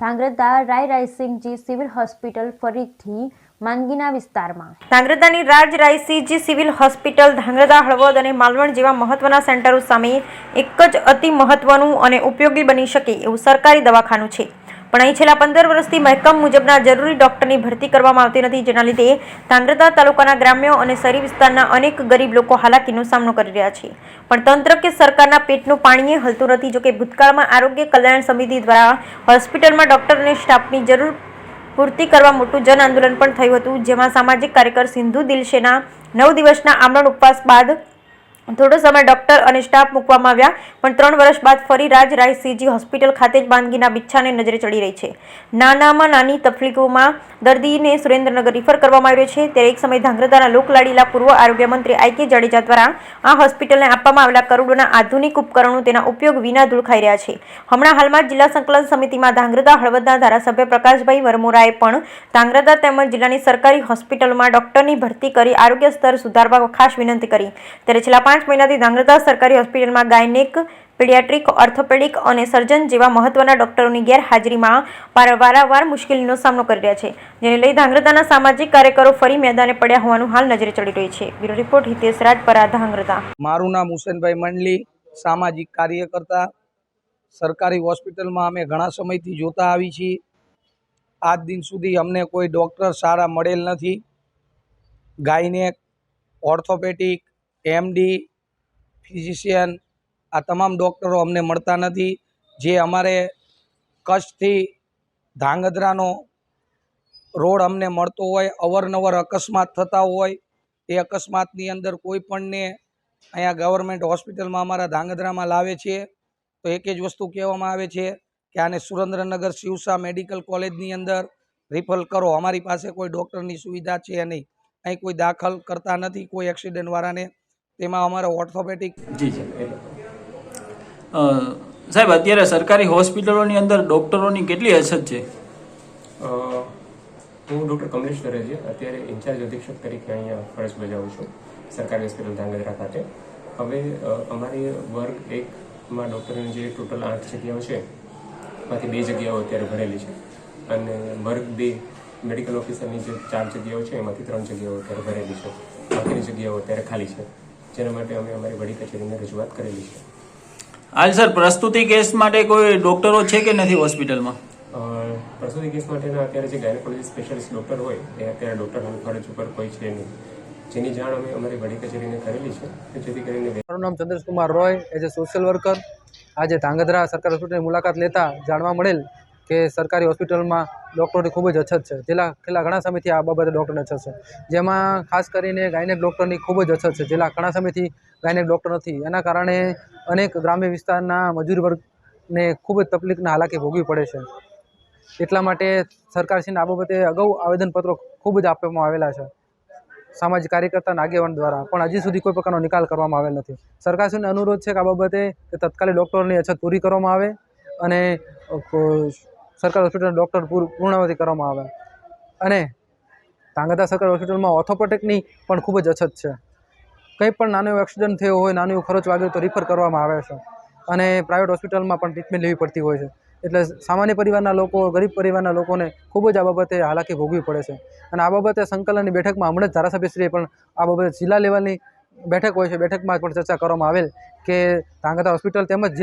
ધાંગ્રધા રાય રાયસિંહજી civil hospital ફરીથી માંદગીના વિસ્તારમાં. ધાંગ્રધાની રાજ રાયસિંહજી civil hospital Dhrangadhra, Halvad અને માલવણ જેવા મહત્વના સેન્ટરો સામે એક જ અતિ મહત્વનું અને ઉપયોગી બની શકે એવું સરકારી દવાખાનું છે, પણ અહીં છેલ્લા 15 વર્ષથી મહેકમ મુજબના જરૂરી ડોક્ટરની ભરતી કરવામાં આવતી નથી, જેના લીધે ધાંગ્રધા તાલુકાના ગ્રામ્ય અને શહેરી વિસ્તારના અનેક ગરીબ લોકો હાલાકીનો સામનો કરી રહ્યા છે, પણ તંત્ર કે સરકારના પેટનું પાણીએ હલતું નથી. જોકે ભૂતકાળમાં આરોગ્ય કલ્યાણ સમિતિ દ્વારા હોસ્પિટલમાં ડોક્ટર અને સ્ટાફની જરૂર પૂર્તિ કરવા મોટું જન આંદોલન પણ થયું હતું, જેમાં સામાજિક કાર્યકર સિંધુ દિલશેના 9 દિવસના આમરણ ઉપવાસ બાદ થોડો સમય ડોક્ટર અને સ્ટાફ મૂકવામાં આવ્યા, પણ 3 વર્ષ બાદ ફરી રાજ રાયસિંહજી હોસ્પિટલ ખાતે જ માંદગીના બિચ્છાને નજરે ચડી રહી છે. નાનામાં નાની તકલીફોમાં દર્દીને સુરેન્દ્રનગર રિફર કરવામાં આવ્યો છે. ત્યારે એક સમય ધાંગ્રધાના લોકલાડીલા પૂર્વ આરોગ્ય મંત્રી I.K. જાડેજા દ્વારા આ હોસ્પિટલને આપવામાં આવેલા કરોડોના આધુનિક ઉપકરણો તેના ઉપયોગ વિના ધૂળ ખાઈ રહ્યા છે. હમણાં હાલમાં જિલ્લા સંકલન સમિતિમાં ધાંગ્રધા હળવદના ધારાસભ્ય પ્રકાશભાઈ વરમોરાએ પણ ધાંગ્રધા તેમજ જિલ્લાની સરકારી હોસ્પિટલોમાં ડોક્ટરની ભરતી કરી આરોગ્ય સ્તર સુધારવા ખાસ વિનંતી કરી. ત્યારે છેલ્લા 5 મહિનાથી ધાંગ્રધા સરકારી હોસ્પિટલમાં ગાયનેક, પીડિયાટ્રિક, ઓર્થોપેડિક અને સર્જન જેવા મહત્વના ડોક્ટરોની ગેરહાજરીમાં વારંવાર મુશ્કેલીનો સામનો કરી રહ્યા છે, જેને લઈ ધાંગ્રધાના સામાજિક કાર્યકરો ફરી મેદાને પડ્યા હોવાનું હાલ નજરે ચડી રહ્યું છે. Bureau report Hitesh Rajpara, Dhrangadhra. મારું નામ હુસેનભાઈ મંડલી, સામાજિક કાર્યકર્તા. સરકારી હોસ્પિટલમાં અમે ઘણા સમયથી જોતા આવી છીએ. આજ દિન સુધી અમને કોઈ ડૉક્ટર સારા મળેલ નથી. ગાયનેક, ઓર્થોપેડિક, MD, ફિઝિશિયન આ તમામ ડૉક્ટરો અમને મળતા નથી. જે અમારે કચ્છથી ધાંગધ્રાનો રોડ અમને મળતો હોય, અવારનવાર અકસ્માત થતા હોય, એ અકસ્માતની અંદર કોઈ પણને અહીંયા ગવર્મેન્ટ હોસ્પિટલમાં અમારા ધાંગધ્રામાં લાવે છે તો એક જ વસ્તુ કહેવામાં આવે છે કે આને સુરેન્દ્રનગર શિવસા મેડિકલ કોલેજની અંદર રિફર કરો. અમારી પાસે કોઈ ડૉક્ટરની સુવિધા છે નહીં. અહીં કોઈ દાખલ કરતા નથી કોઈ એક્સિડન્ટવાળાને. તેમાં અમારે ઓર્થોપેડિક સાહેબ, અત્યારે સરકારી હોસ્પિટલોની અંદર ડૉક્ટરોની કેટલી અછત છે? હું ડૉક્ટર કમલેશ દરેજે અત્યારે ઇન્ચાર્જ અધિક્ષક તરીકે અહીંયા ફરજ બજાવું છું સરકારી હોસ્પિટલ ધાંગધ્રા ખાતે. હવે અમારી વર્ગ 1માં ડૉક્ટરની જે ટોટલ 8 જગ્યાઓ છે એમાંથી 2 જગ્યાઓ અત્યારે ભરેલી છે, અને વર્ગ 2 મેડિકલ ઓફિસરની જે 4 જગ્યાઓ છે એમાંથી 3 જગ્યાઓ અત્યારે ભરેલી છે. બાકીની જગ્યાઓ અત્યારે ખાલી છે, જેના માટે અમે અમારી વડી કચેરીને રજૂઆત કરેલી છે. હાલ સર, પ્રસ્તુતિ કેસ માટે કોઈ ડૉક્ટરો છે કે નથી હોસ્પિટલમાં? પ્રસૂતિ કેસ માટેના અત્યારે જે ગાયનેકોલોજી સ્પેશિયાલિસ્ટ ડૉક્ટર હોય એ અત્યારે ડૉક્ટર હાલ ફરજ ઉપર કોઈ છે નહીં, જેની જાણ અમે અમારી વડી કચેરીને કરેલી છે, જેથી કરીને. મારું નામ Chandrakumar Roy, as a social worker. આજે ધાંગધ્રા સરકારી હોસ્પિટલની મુલાકાત લેતા જાણવા મળેલ કે સરકારી હોસ્પિટલમાં ડૉક્ટરોની ખૂબ જ અછત છે. છેલ્લા ઘણા સમયથી આ બાબતે ડૉક્ટરની અછત છે, જેમાં ખાસ કરીને ગાયનેક ડૉક્ટરની ખૂબ જ અછત છે. છેલ્લા ઘણા સમયથી ગાયનેક ડૉક્ટર નથી. એના કારણે અનેક ગ્રામ્ય વિસ્તારના મજૂર વર્ગને ખૂબ જ તકલીફના હાલાકી ભોગવી પડે છે. એટલા માટે સરકારશ્રીને આ બાબતે અગાઉ આવેદનપત્રો ખૂબ જ આપવામાં આવેલા છે સામાજિક કાર્યકર્તા અને આગેવાન દ્વારા, પણ હજી સુધી કોઈ પ્રકારનો નિકાલ કરવામાં આવેલ નથી. સરકારશ્રીને અનુરોધ છે કે આ બાબતે તત્કાલીન ડૉક્ટરોની અછત પૂરી કરવામાં આવે અને સરકારી હોસ્પિટલના ડૉક્ટર પૂર્ણાવતી કરવામાં આવે. અને ધાંગધ્રા સરકારી હોસ્પિટલમાં ઓર્થોપેડિકની પણ ખૂબ જ અછત છે. કંઈ પણ નાનો એવો એક્સિડન્ટ થયો હોય, નાનો એવો ખર્ચ વાગ્યો તો રિફર કરવામાં આવે છે, અને પ્રાઇવેટ હોસ્પિટલમાં પણ ટ્રીટમેન્ટ લેવી પડતી હોય છે. એટલે સામાન્ય પરિવારના લોકો, ગરીબ પરિવારના લોકોને ખૂબ જ આ બાબતે હાલાકી ભોગવી પડે છે. અને આ બાબતે સંકલનની બેઠકમાં હમણાં જ ધારાસભ્યશ્રીએ પણ આ બાબતે જિલ્લા લેવલની બેઠક હોય છે, બેઠકમાં પણ ચર્ચા કરવામાં આવેલ કે ધાંગધ્રા હોસ્પિટલ તેમજ